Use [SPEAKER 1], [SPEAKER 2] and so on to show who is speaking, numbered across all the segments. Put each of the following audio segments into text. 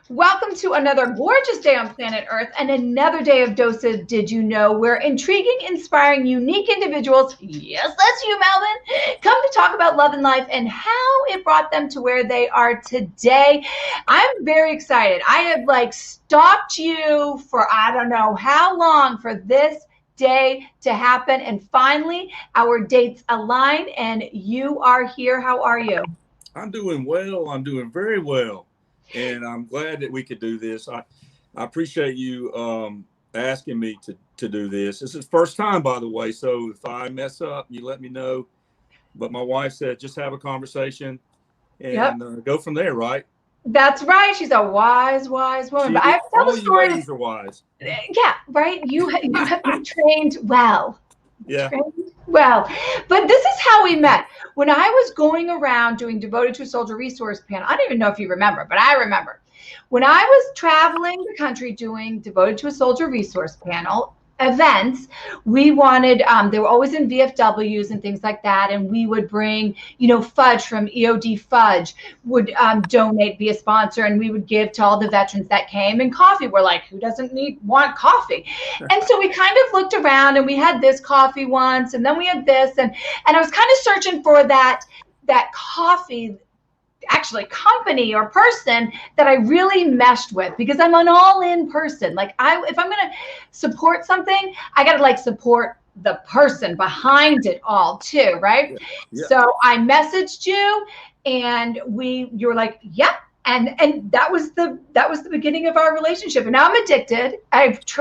[SPEAKER 1] Welcome to another gorgeous day on planet Earth and another day of Dose of Did You Know, where intriguing, inspiring, unique individuals, yes, that's you, Melvin, come to talk about love and life and how it brought them to where they are today. I'm very excited. I have stalked you for I don't know how long for this day to happen, and finally our dates align and you are here. How are you?
[SPEAKER 2] I'm doing well. I'm doing very well. And I'm glad that we could do this. I appreciate you asking me to do this. This is the first time, by the way. So if I mess up, you let me know. But my wife said, just have a conversation and go from there, right?
[SPEAKER 1] That's right. She's a wise woman. But I have to tell the story.
[SPEAKER 2] You ladies are wise.
[SPEAKER 1] Yeah, right. You have been trained well.
[SPEAKER 2] Yeah.
[SPEAKER 1] Well, but this is how we met. When I was going around doing Devoted to a Soldier resource panel, I don't even know if you remember, but I remember when I was traveling the country doing Devoted to a Soldier resource panel events, we wanted, they were always in VFWs and things like that. And we would bring, Fudge from EOD Fudge would donate, be a sponsor, and we would give to all the veterans that came. And coffee, we're like, who doesn't want coffee? And so we kind of looked around and we had this coffee once, and then we had this, and I was kind of searching for that coffee, actually company or person that I really meshed with, because I'm an all-in person. If I'm going to support something, I got to support the person behind it all too, right? Yeah. So I messaged you and you were like, yep. And that was the beginning of our relationship. And now I'm addicted.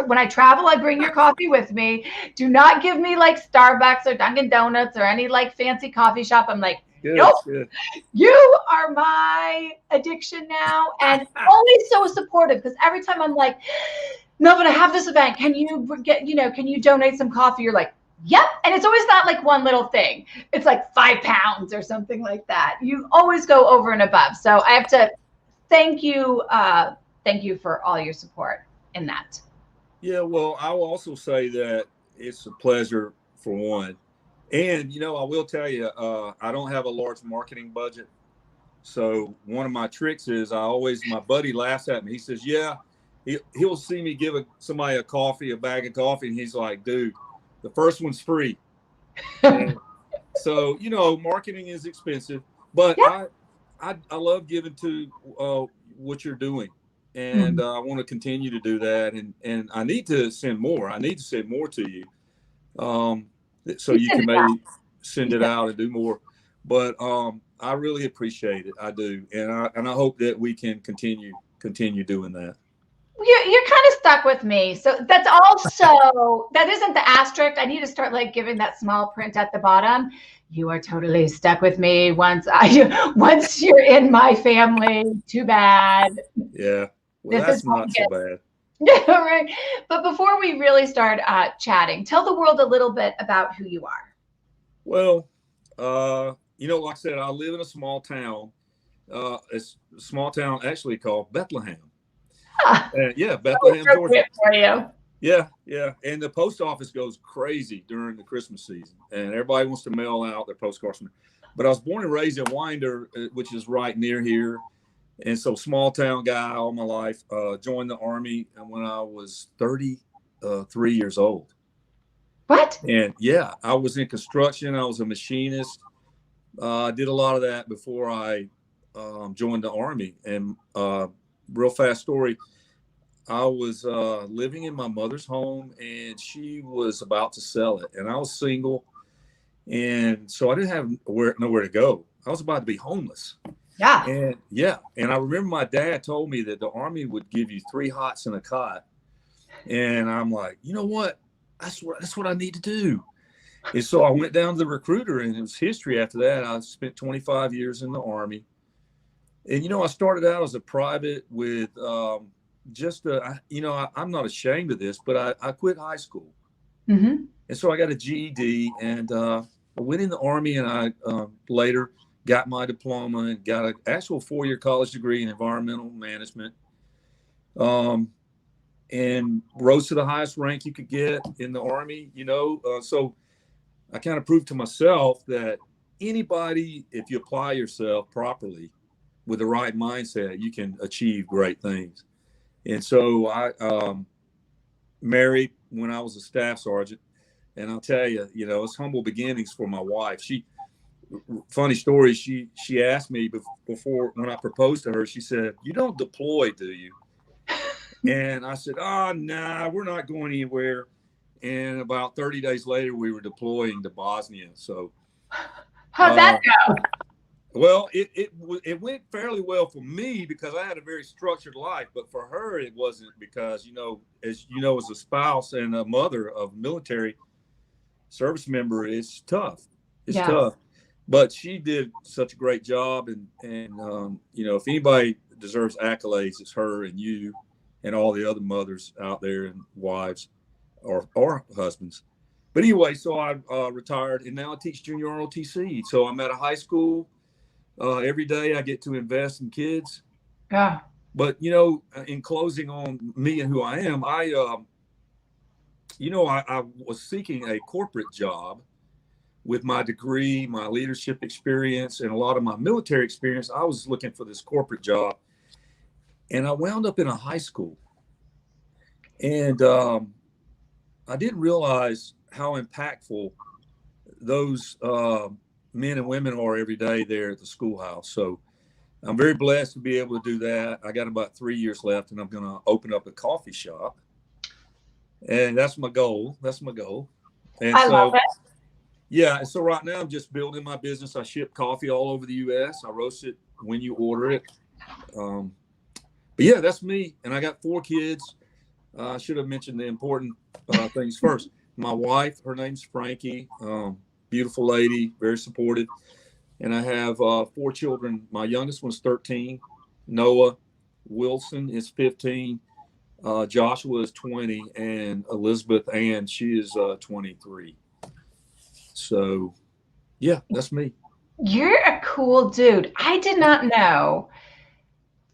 [SPEAKER 1] When I travel, I bring your coffee with me. Do not give me Starbucks or Dunkin' Donuts or any fancy coffee shop. I'm like, good, nope. Good. You are my addiction now, and always so supportive, because every time I'm like, Melvin, I have this event. Can you can you donate some coffee? You're like, yep. And it's always not one little thing. It's 5 pounds or something like that. You always go over and above. So I have to thank you for all your support in that.
[SPEAKER 2] Yeah, well, I will also say that it's a pleasure for one. And, I will tell you, I don't have a large marketing budget. So one of my tricks is my buddy laughs at me. He says, yeah, he'll see me give somebody a bag of coffee. And he's like, dude, the first one's free. And so, marketing is expensive, but yeah. I love giving to what you're doing. And I want to continue to do that. And I need to send more. I need to send more to you. So you can maybe send it out and do more. But I really appreciate it. I do. And I hope that we can continue doing that.
[SPEAKER 1] You're kind of stuck with me. So that's also, that isn't the asterisk. I need to start giving that small print at the bottom. You are totally stuck with me once you're in my family. Too bad.
[SPEAKER 2] Yeah. Well, that's not so bad.
[SPEAKER 1] Yeah, right. But before we really start chatting, tell the world a little bit about who you are.
[SPEAKER 2] Well, like I said, I live in a small town. It's a small town actually called Bethlehem. Yeah, Bethlehem, Georgia.
[SPEAKER 1] For you.
[SPEAKER 2] Yeah. And the post office goes crazy during the Christmas season, and everybody wants to mail out their postcards. But I was born and raised in Winder, which is right near here. And so small town guy all my life, joined the Army when I was 33 years old.
[SPEAKER 1] What?
[SPEAKER 2] And yeah, I was in construction. I was a machinist. I did a lot of that before I joined the Army. And real fast story, I was living in my mother's home, and she was about to sell it. And I was single. And so I didn't have nowhere to go. I was about to be homeless.
[SPEAKER 1] Yeah.
[SPEAKER 2] And I remember my dad told me that the Army would give you 3 hots and a cot. And I'm like, you know what? That's what I need to do. And so I went down to the recruiter, and it was history after that. I spent 25 years in the Army. And, I started out as a private with I'm not ashamed of this, but I quit high school.
[SPEAKER 1] Mm-hmm.
[SPEAKER 2] And so I got a GED, and I went in the Army, and I later got my diploma and got an actual 4-year college degree in environmental management, and rose to the highest rank you could get in the Army, so I kind of proved to myself that anybody, if you apply yourself properly, with the right mindset, you can achieve great things. And so I married when I was a staff sergeant. And I'll tell you, it's humble beginnings for my wife. Funny story, she asked me before, when I proposed to her, she said, "You don't deploy, do you?" And I said, "Oh, nah, we're not going anywhere." And about 30 days later, we were deploying to Bosnia. So
[SPEAKER 1] how'd that go?
[SPEAKER 2] Well, it went fairly well for me because I had a very structured life, but for her, it wasn't, because, as as a spouse and a mother of a military service member, it's tough. It's tough, but she did such a great job. And if anybody deserves accolades, it's her and you and all the other mothers out there and wives or husbands. But anyway, so I retired, and now I teach junior ROTC. So I'm at a high school. Every day I get to invest in kids.
[SPEAKER 1] Yeah.
[SPEAKER 2] But, in closing on me and who I am, I was seeking a corporate job with my degree, my leadership experience, and a lot of my military experience. I was looking for this corporate job, and I wound up in a high school. And I didn't realize how impactful those men and women are every day there at the schoolhouse. So I'm very blessed to be able to do that. I got about 3 years left, and I'm going to open up a coffee shop. And that's my goal. And
[SPEAKER 1] I love it.
[SPEAKER 2] Yeah. So right now I'm just building my business. I ship coffee all over the U.S. I roast it when you order it. But yeah, that's me. And I got 4 kids. I should have mentioned the important things first. My wife, her name's Frankie. Beautiful lady, very supportive. And I have 4 children. My youngest one's 13. Noah Wilson is 15. Joshua is 20. And Elizabeth Ann, she is 23. So, yeah, that's me.
[SPEAKER 1] You're a cool dude. I did not know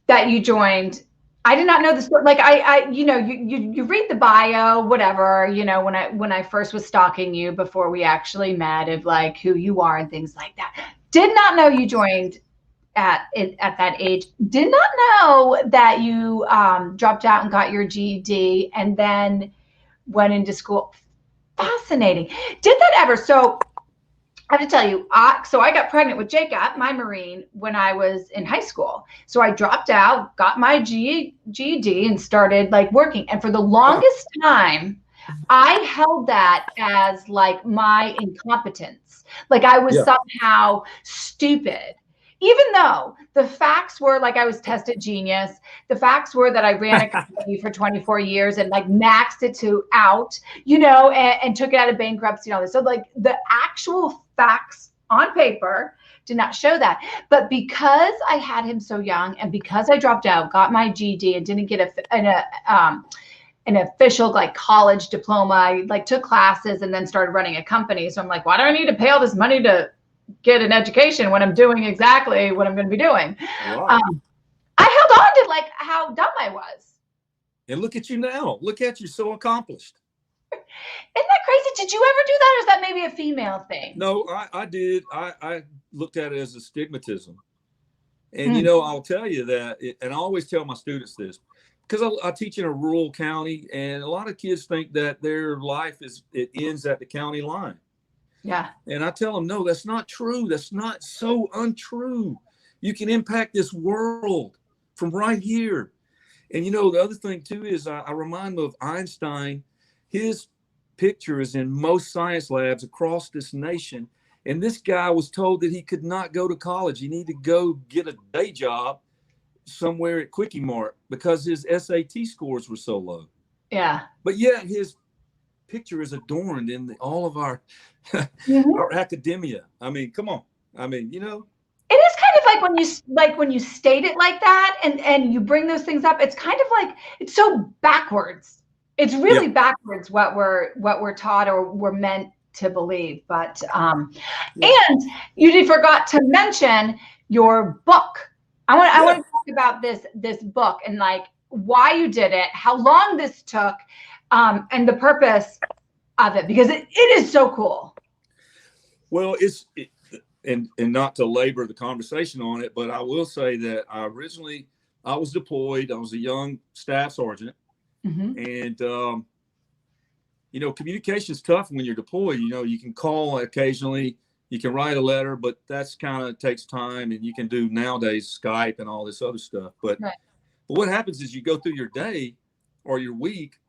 [SPEAKER 1] that you joined. I did not know this. Like you read the bio, whatever, when I first was stalking you before we actually met, of like who you are and things like that. Did not know you joined at that age. Did not know that you dropped out and got your GED and then went into school. Fascinating. Did that ever? So I have to tell you, I got pregnant with Jacob, my Marine, when I was in high school. So I dropped out, got my GED, and started like working. And for the longest time, I held that as like my incompetence. Like I was somehow stupid. Even though the facts were like I was tested genius, the facts were that I ran a company for 24 years and like maxed it out, and took it out of bankruptcy and all this. So like the actual facts on paper did not show that. But because I had him so young, and because I dropped out, got my GED, and didn't get an official like college diploma, I like took classes and then started running a company. So I'm like, why do I need to pay all this money to get an education when I'm doing exactly what I'm going to be doing?
[SPEAKER 2] Wow.
[SPEAKER 1] I held on to like how dumb I was.
[SPEAKER 2] And look at you now. Look at you, so accomplished.
[SPEAKER 1] Isn't that crazy? Did you ever do that? Or is that maybe a female thing?
[SPEAKER 2] No, I did. I looked at it as a stigmatism. And, I'll tell you that, and I always tell my students this, because I teach in a rural county, and a lot of kids think that their life it ends at the county line.
[SPEAKER 1] Yeah.
[SPEAKER 2] And I tell them, no, that's not true. That's not so untrue. You can impact this world from right here. And, the other thing, too, is I remind them of Einstein. His picture is in most science labs across this nation. And this guy was told that he could not go to college. He needed to go get a day job somewhere at Quickie Mart because his SAT scores were so low.
[SPEAKER 1] Yeah.
[SPEAKER 2] But yet his picture is adorned in all of our our academia. I mean, come on. I mean,
[SPEAKER 1] it is kind of like when you state it like that and you bring those things up, it's kind of like it's so backwards. It's really backwards what we're taught or we're meant to believe. But and you forgot to mention your book. I want to talk about this book and like why you did it, how long this took, and the purpose of it, because it is so cool.
[SPEAKER 2] Well, and not to labor the conversation on it, but I will say that I was deployed. I was a young staff sergeant, and communication is tough when you're deployed. You can call occasionally, you can write a letter, but that's kind of takes time, and you can do nowadays Skype and all this other stuff. But what happens is you go through your day or your week,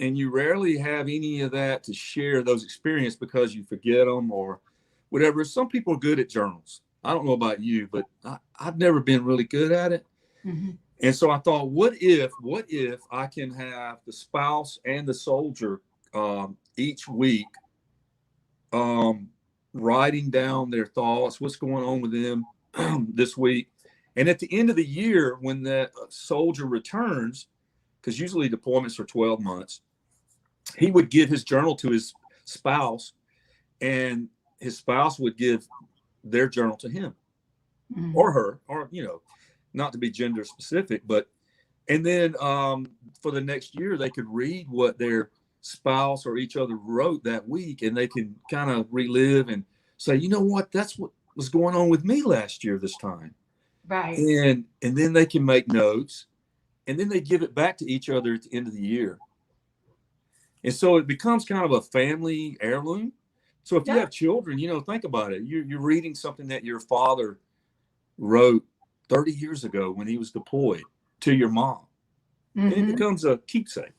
[SPEAKER 2] and you rarely have any of that to share those experiences because you forget them or whatever. Some people are good at journals. I don't know about you, but I've never been really good at it. And so I thought, what if I can have the spouse and the soldier each week writing down their thoughts, what's going on with them this week. And at the end of the year, when that soldier returns, because usually deployments are 12 months, he would give his journal to his spouse, and his spouse would give their journal to him or her, or, not to be gender specific, and then for the next year, they could read what their spouse or each other wrote that week, and they can kind of relive and say, you know what, that's what was going on with me last year this time.
[SPEAKER 1] Right.
[SPEAKER 2] And then they can make notes, and then they give it back to each other at the end of the year. And so it becomes kind of a family heirloom. So if you have children, think about it. You're reading something that your father wrote 30 years ago when he was deployed to your mom. And it becomes a keepsake.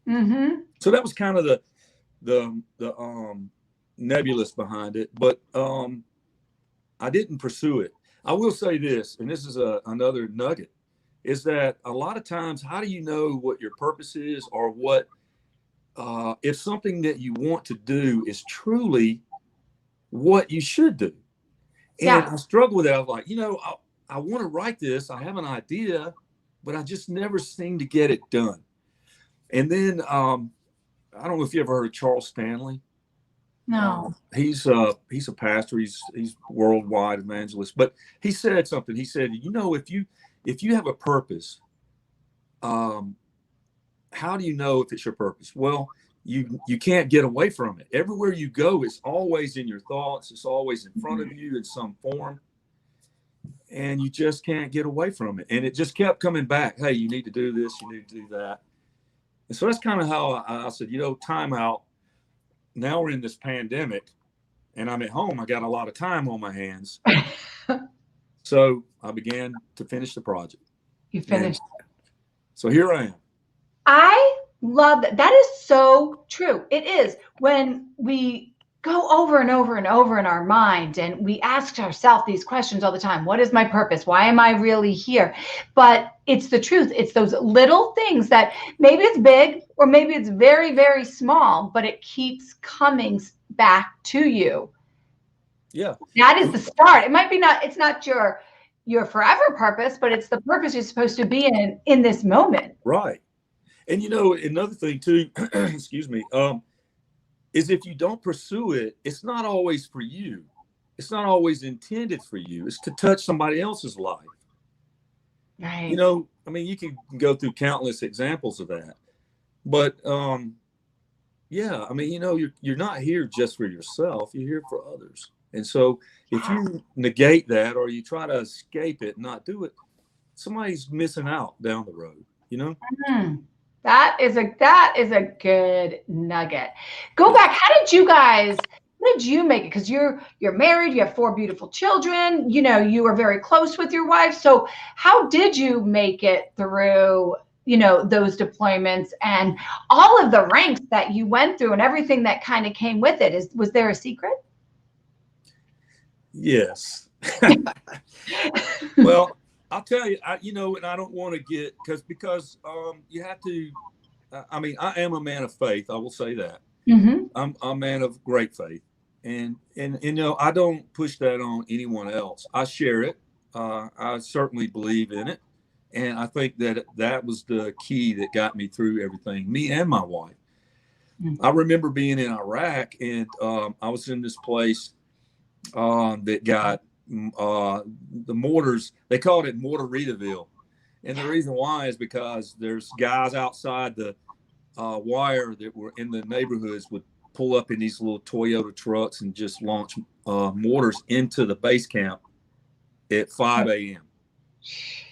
[SPEAKER 2] So that was kind of the nebulous behind it, but I didn't pursue it. I will say this, and this is another nugget, is that a lot of times, how do you know what your purpose is, or what if something that you want to do is truly what you should do? And I struggle with that. I was like, I want to write this. I have an idea, but I just never seem to get it done. And then I don't know if you ever heard of Charles Stanley.
[SPEAKER 1] No.
[SPEAKER 2] He's a pastor. He's worldwide evangelist. But he said something. He said, if you have a purpose, how do you know if it's your purpose? Well, you can't get away from it. Everywhere you go, it's always in your thoughts. It's always in front of you in some form. And you just can't get away from it. And it just kept coming back. Hey, you need to do this. You need to do that. And so that's kind of how I said, time out. Now we're in this pandemic, and I'm at home. I got a lot of time on my hands. So I began to finish the project.
[SPEAKER 1] You finished.
[SPEAKER 2] So here I am.
[SPEAKER 1] I love that. That is so true. It is. When we go over and over and over in our mind, and we ask ourselves these questions all the time. What is my purpose? Why am I really here? But it's the truth. It's those little things that maybe it's big or maybe it's very, very small, but it keeps coming back to you.
[SPEAKER 2] Yeah.
[SPEAKER 1] That is the start. It might be it's not your forever purpose, but it's the purpose you're supposed to be in this moment.
[SPEAKER 2] Right. And another thing too, excuse me, is if you don't pursue it, it's not always for you. It's not always intended for you. It's to touch somebody else's life.
[SPEAKER 1] Right.
[SPEAKER 2] You can go through countless examples of that. But you're not here just for yourself. You're here for others. And so if you negate that, or you try to escape it, not do it, somebody's missing out down the road,
[SPEAKER 1] That is a good nugget. Go back. How did you make it? Because you're married, you have 4 beautiful children, you are very close with your wife. So how did you make it through, those deployments and all of the ranks that you went through and everything that kind of came with it? Was there a secret?
[SPEAKER 2] Yes. Well, I'll tell you, and I don't want to get, because you have to, I am a man of faith. I will say that. I'm a man of great faith. And I don't push that on anyone else. I share it. I certainly believe in it. And I think that was the key that got me through everything, me and my wife. I remember being in Iraq, and I was in this place that got the mortars. They called it Mortaritaville, and the reason why is because there's guys outside the wire that were in the neighborhoods would pull up in these little Toyota trucks and just launch mortars into the base camp at 5 a.m.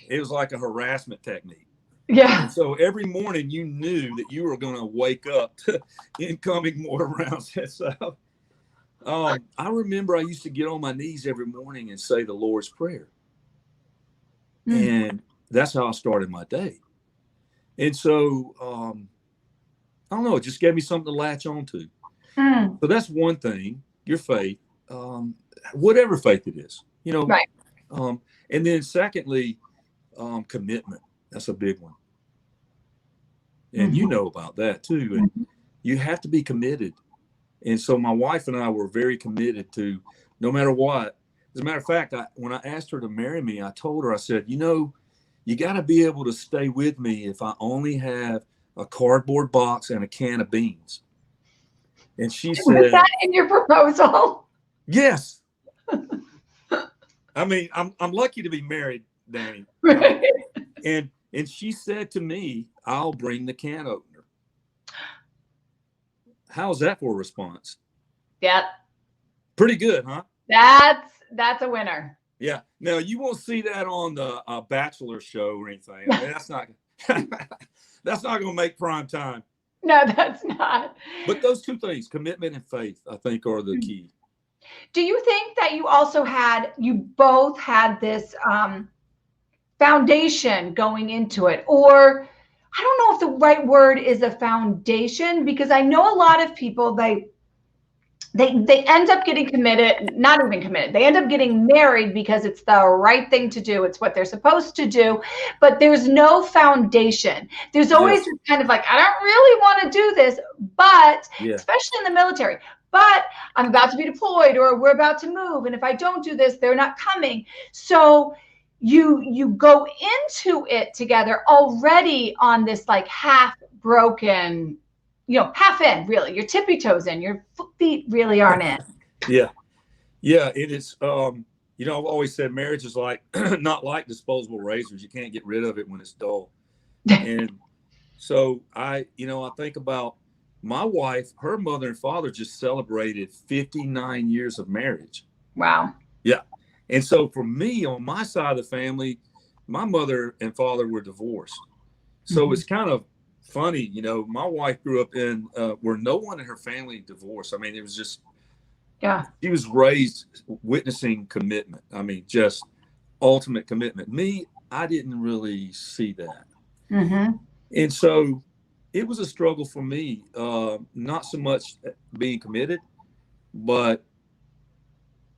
[SPEAKER 2] It was like a harassment technique.
[SPEAKER 1] Yeah.
[SPEAKER 2] And so every morning you knew that you were going to wake up to incoming mortar rounds. And so I remember I used to get on my knees every morning and say the Lord's Prayer. And that's how I started my day. And so, I don't know, it just gave me something to latch on to. So that's one thing, your faith, whatever faith it is, you know.
[SPEAKER 1] Right.
[SPEAKER 2] And then secondly, commitment. That's a big one. And you know about that too. And you have to be committed. And so my wife and I were very committed to no matter what. As a matter of fact, when I asked her to marry me, I told her, I said, you know, you got to be able to stay with me if I only have a cardboard box and a can of beans. And she said,
[SPEAKER 1] was that in your proposal?
[SPEAKER 2] Yes. I mean, I'm lucky to be married, Danny.
[SPEAKER 1] Right.
[SPEAKER 2] And she said to me, I'll bring the can opener. How's that for a response?
[SPEAKER 1] Yeah.
[SPEAKER 2] Pretty good, huh?
[SPEAKER 1] That's a winner.
[SPEAKER 2] Yeah. Now you won't see that on the Bachelor show or anything. I mean, that's not going to make prime time.
[SPEAKER 1] No, that's not.
[SPEAKER 2] But those two things, commitment and faith, I think are the key.
[SPEAKER 1] Do you think that you both had this foundation going into it? Or I don't know if the right word is a foundation, because I know a lot of people, they end up getting committed, not even committed. They end up getting married because it's the right thing to do. It's what they're supposed to do, but there's no foundation. There's always this kind of like, I don't really want to do this, but especially in the military, but I'm about to be deployed or we're about to move. And if I don't do this, they're not coming. So you go into it together already on this like half broken, you know, half in, really. Your tippy toes in, your feet really aren't in.
[SPEAKER 2] Yeah. It is. You know, I've always said marriage is like not like disposable razors. You can't get rid of it when it's dull. And so I think about my wife. Her mother and father just celebrated 59 years of marriage.
[SPEAKER 1] Wow.
[SPEAKER 2] Yeah. And so for me, on my side of the family, my mother and father were divorced. So it's kind of funny, you know, my wife grew up in where no one in her family divorced. I mean, it was just, she was raised witnessing commitment. I mean, just ultimate commitment. Me, I didn't really see that. And so it was a struggle for me, not so much being committed, but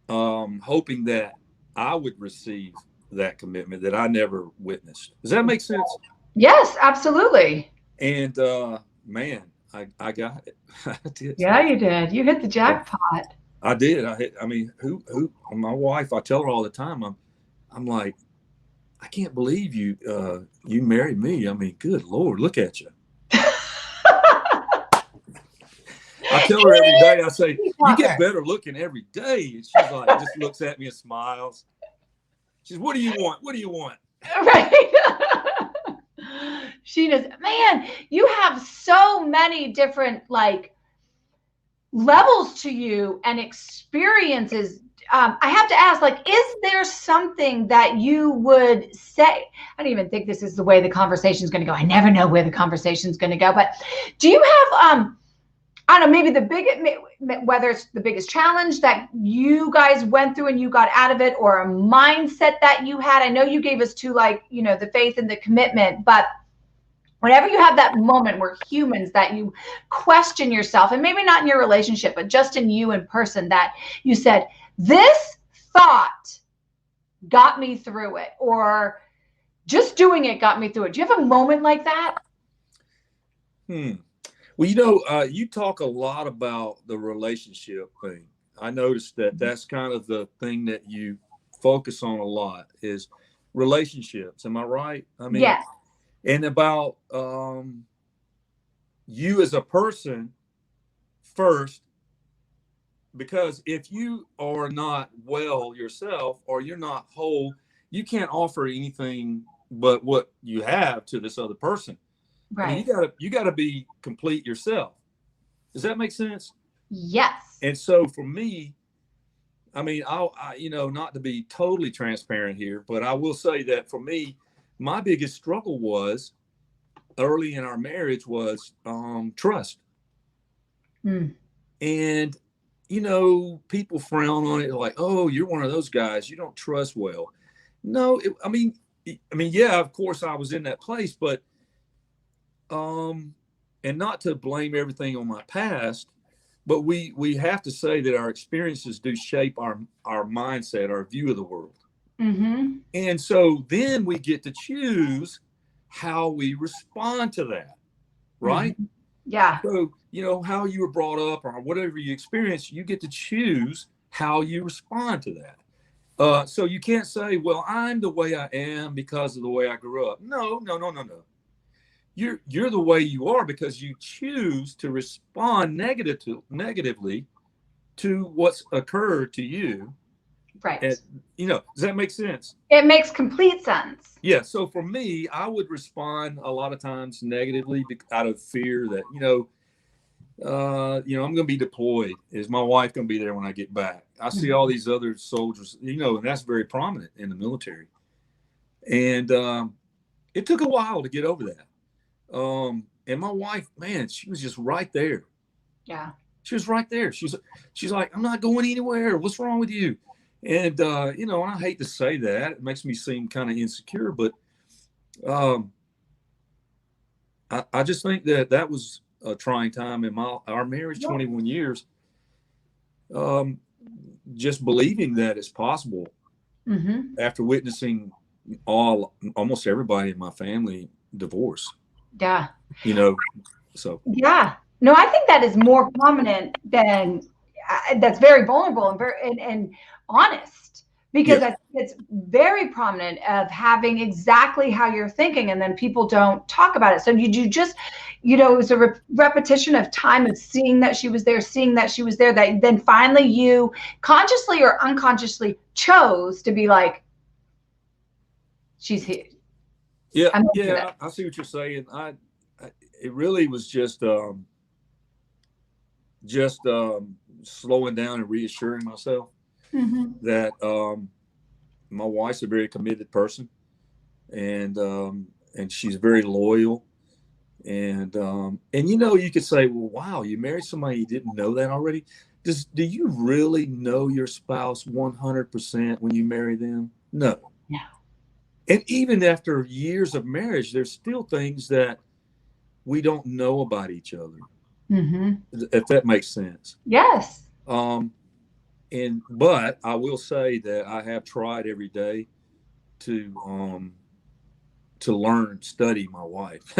[SPEAKER 2] hoping that I would receive that commitment that I never witnessed. Does that make sense?
[SPEAKER 1] Yes, absolutely.
[SPEAKER 2] And man, I got it. I did.
[SPEAKER 1] Yeah, you did. You hit the jackpot.
[SPEAKER 2] I did. I mean, who? My wife. I tell her all the time. I'm like, I can't believe you married me. I mean, good Lord, look at you. I tell her every day. I say, you get better looking every day. And she's like, just looks at me and smiles. She says, what do you want? What do you want?
[SPEAKER 1] Right. She does. Man, you have so many different like levels to you and experiences. I have to ask, like, is there something that you would say? I don't even think this is the way the conversation is going to go. I never know where the conversation is going to go. But do you have, I don't know, maybe whether it's the biggest challenge that you guys went through and you got out of it, or a mindset that you had? I know you gave us two, like, you know, the faith and the commitment, but whenever you have that moment where humans that you question yourself, and maybe not in your relationship, but just in you in person, that you said, this thought got me through it, or just doing it got me through it. Do you have a moment like that?
[SPEAKER 2] Well, you know, you talk a lot about the relationship thing. I noticed that that's kind of the thing that you focus on a lot is relationships. Am I right? I mean,
[SPEAKER 1] yes.
[SPEAKER 2] And about you as a person first, because if you are not well yourself, or you're not whole, you can't offer anything but what you have to this other person.
[SPEAKER 1] Right.
[SPEAKER 2] I mean, you gotta be complete yourself. Does that make sense?
[SPEAKER 1] Yes.
[SPEAKER 2] And so for me, I mean, you know, not to be totally transparent here, but I will say that for me, my biggest struggle was early in our marriage was trust. And, you know, people frown on it like, oh, you're one of those guys. You don't trust well. No, I mean, yeah, of course I was in that place, but, and not to blame everything on my past, but we have to say that our experiences do shape our mindset, our view of the world. And so then we get to choose how we respond to that, right?
[SPEAKER 1] Yeah.
[SPEAKER 2] So, you know, how you were brought up or whatever you experience, you get to choose how you respond to that. So you can't say, well, I'm the way I am because of the way I grew up. No. You're the way you are because you choose to respond negatively to what's occurred to you.
[SPEAKER 1] Right.
[SPEAKER 2] And, you know, does that make sense?
[SPEAKER 1] It makes complete sense.
[SPEAKER 2] Yeah. So for me, I would respond a lot of times negatively out of fear that, you know, I'm going to be deployed. Is my wife going to be there when I get back? I see all these other soldiers, you know, and that's very prominent in the military. And it took a while to get over that. And my wife, man, she was just right there.
[SPEAKER 1] Yeah.
[SPEAKER 2] She was right there. She's like, I'm not going anywhere. What's wrong with you? And, you know, and I hate to say that. It makes me seem kind of insecure, but I just think that was a trying time in our marriage, 21 years. Just believing that it's possible after witnessing almost everybody in my family divorce.
[SPEAKER 1] Yeah.
[SPEAKER 2] You know, so.
[SPEAKER 1] Yeah. No, I think that is more prominent than that's very vulnerable and very and honest, because I think it's very prominent of having exactly how you're thinking, and then people don't talk about it. So you just, you know, it was a repetition of time of seeing that she was there, that then finally you consciously or unconsciously chose to be like, she's here.
[SPEAKER 2] Yeah, I see what you're saying. It really was just slowing down and reassuring myself that my wife's a very committed person, and she's very loyal, and you know, you could say, well, wow, you married somebody you didn't know that already. Do you really know your spouse 100% when you marry them? No. And even after years of marriage, there's still things that we don't know about each other. If that makes sense.
[SPEAKER 1] Yes.
[SPEAKER 2] But I will say that I have tried every day to study my wife.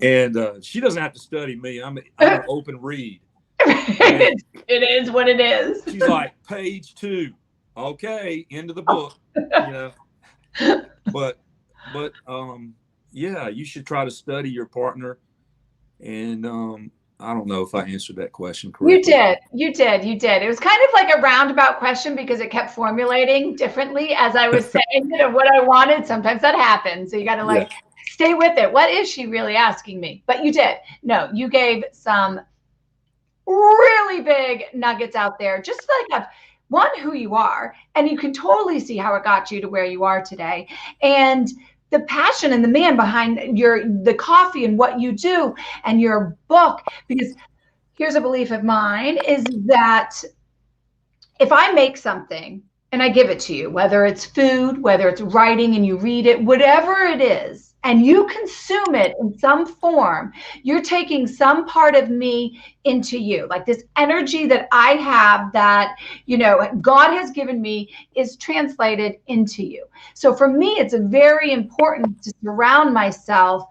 [SPEAKER 2] And she doesn't have to study me. I'm an open read.
[SPEAKER 1] It is what it is.
[SPEAKER 2] She's like, page 2. Okay, end of the book. You know. But yeah, you should try to study your partner. And I don't know if I answered that question correctly.
[SPEAKER 1] You did. It was kind of like a roundabout question because it kept formulating differently as I was saying what I wanted. Sometimes that happens. So you got to stay with it. What is she really asking me? But you did. No, you gave some really big nuggets out there, just like who you are, and you can totally see how it got you to where you are today, and the passion and the man behind the coffee and what you do and your book. Because here's a belief of mine, is that if I make something and I give it to you, whether it's food, whether it's writing and you read it, whatever it is, and you consume it in some form, you're taking some part of me into you. Like this energy that I have that, you know, God has given me is translated into you. So for me, it's very important to surround myself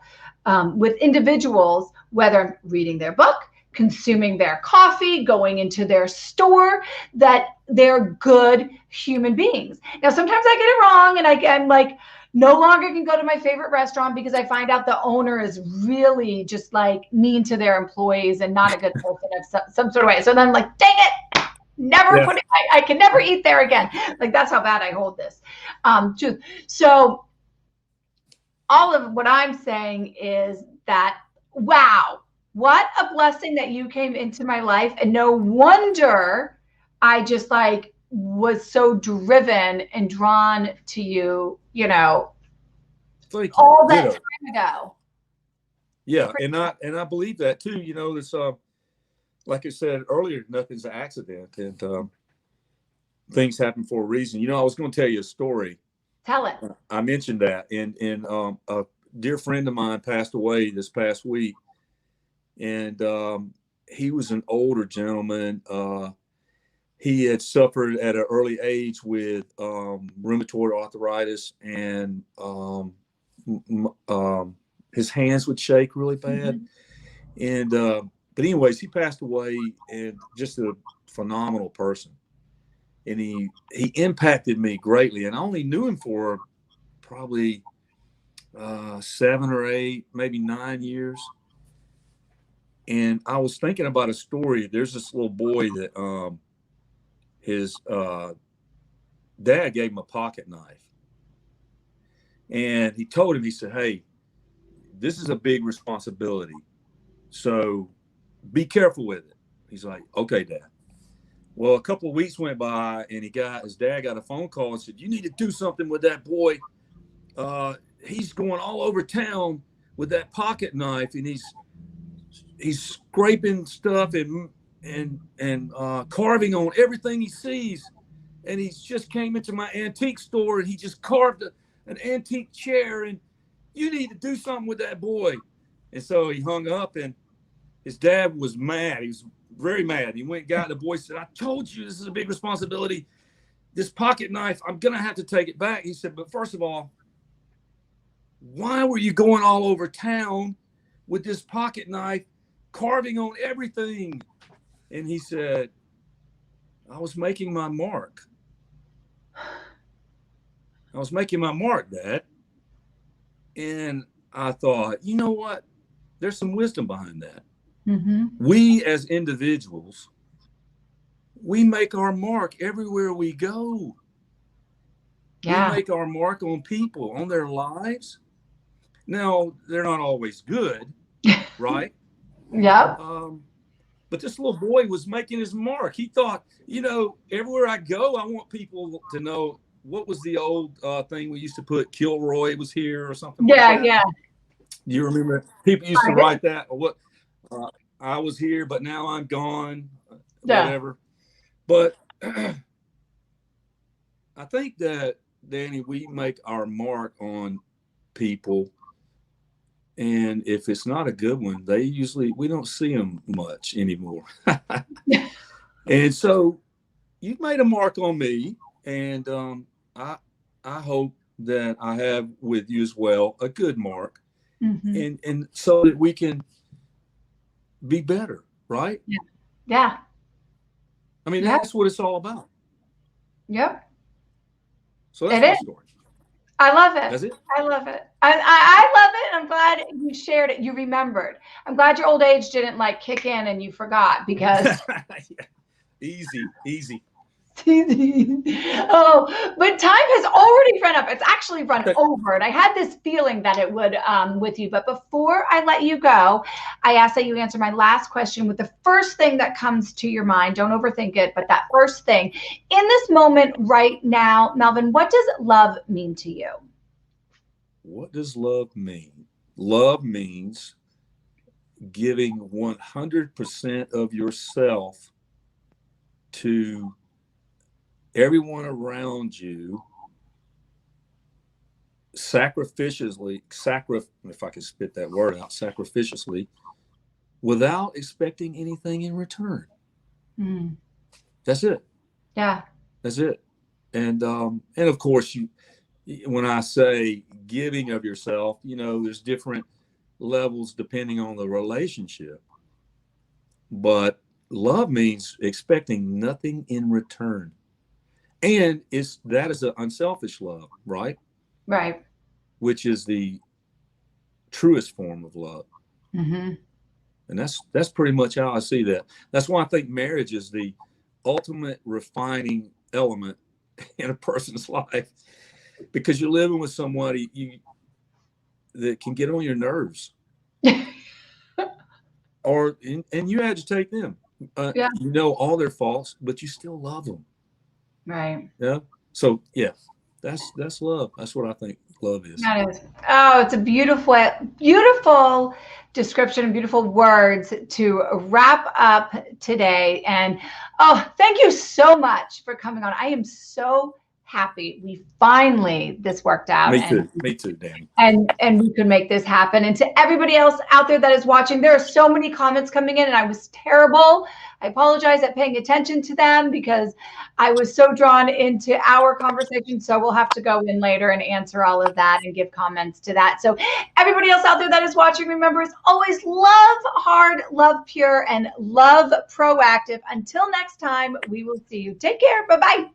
[SPEAKER 1] with individuals, whether reading their book, consuming their coffee, going into their store, that they're good human beings. Now, sometimes I get it wrong, and I'm like, no longer can go to my favorite restaurant because I find out the owner is really just like mean to their employees and not a good person of some sort of way. So then I'm like, dang it, never put it, I can never eat there again. Like, that's how bad I hold this truth. So all of what I'm saying is that, wow, what a blessing that you came into my life. And no wonder I just like was so driven and drawn to you, you know, all that time ago.
[SPEAKER 2] Yeah, and I believe that too. You know, it's like I said earlier, nothing's an accident, and things happen for a reason. You know, I was going to tell you a story.
[SPEAKER 1] Tell it.
[SPEAKER 2] I mentioned that, and a dear friend of mine passed away this past week, and he was an older gentleman. He had suffered at an early age with rheumatoid arthritis, and his hands would shake really bad. And but anyways, he passed away, and just a phenomenal person. And he impacted me greatly. And I only knew him for probably 7 or 8, maybe 9 years. And I was thinking about a story. There's this little boy that his dad gave him a pocket knife. And he told him, he said, "Hey, this is a big responsibility, so be careful with it." He's like, "Okay, Dad." Well, a couple of weeks went by, and his dad got a phone call and said, "You need to do something with that boy. He's going all over town with that pocket knife, and he's scraping stuff and carving on everything he sees. And he's just came into my antique store, and he just carved an antique chair, and you need to do something with that boy." And so he hung up, and his dad was mad. He was very mad. He went and got the boy, said, "I told you this is a big responsibility. This pocket knife, I'm going to have to take it back." He said, "But first of all, why were you going all over town with this pocket knife, carving on everything?" And he said, "I was making my mark. I was making my mark, Dad." And I thought, you know what? There's some wisdom behind that. We as individuals, we make our mark everywhere we go. Yeah. We make our mark on people, on their lives. Now, they're not always good, right?
[SPEAKER 1] Yeah.
[SPEAKER 2] But this little boy was making his mark. He thought, you know, everywhere I go, I want people to know. What was the old thing we used to put? Kilroy was here or something like that? Yeah. Do you remember? People used to write that, or what? I was here, but now I'm gone, whatever. But I think that, Danny, we make our mark on people, and if it's not a good one, we don't see them much anymore. And so you've made a mark on me, and I hope that I have with you as well a good mark, and so that we can be better, right?
[SPEAKER 1] Yeah.
[SPEAKER 2] I mean, that's what it's all about.
[SPEAKER 1] Yep.
[SPEAKER 2] So that's my story.
[SPEAKER 1] I love it.
[SPEAKER 2] That's it.
[SPEAKER 1] I love it. I love it. I'm glad you shared it. You remembered. I'm glad your old age didn't like kick in and you forgot, because
[SPEAKER 2] easy.
[SPEAKER 1] Oh, but time has already run up. It's actually run over, and I had this feeling that it would with you. But before I let you go, I ask that you answer my last question with the first thing that comes to your mind. Don't overthink it, but that first thing. In this moment right now, Melvin, what does love mean to you?
[SPEAKER 2] What does love mean? Love means giving 100% of yourself to everyone around you, sacrificially, if I can spit that word out, sacrificiously, without expecting anything in return. That's it.
[SPEAKER 1] Yeah.
[SPEAKER 2] That's it. And of course, when I say giving of yourself, you know, there's different levels depending on the relationship. But love means expecting nothing in return. And that is an unselfish love, right?
[SPEAKER 1] Right.
[SPEAKER 2] Which is the truest form of love. And that's pretty much how I see that. That's why I think marriage is the ultimate refining element in a person's life, because you're living with somebody that can get on your nerves, and you agitate them.
[SPEAKER 1] Yeah.
[SPEAKER 2] You know all their faults, but you still love them.
[SPEAKER 1] Right.
[SPEAKER 2] Yeah. So yeah, that's love. That's what I think love is.
[SPEAKER 1] That is. Oh, it's a beautiful, beautiful description and beautiful words to wrap up today. And oh, thank you so much for coming on. I am so happy this worked out.
[SPEAKER 2] Me too, Danny.
[SPEAKER 1] And we could make this happen. And to everybody else out there that is watching, there are so many comments coming in, and I was terrible. I apologize at paying attention to them because I was so drawn into our conversation. So we'll have to go in later and answer all of that and give comments to that. So everybody else out there that is watching, remember, as always, love hard, love pure, and love proactive. Until next time, we will see you. Take care. Bye-bye.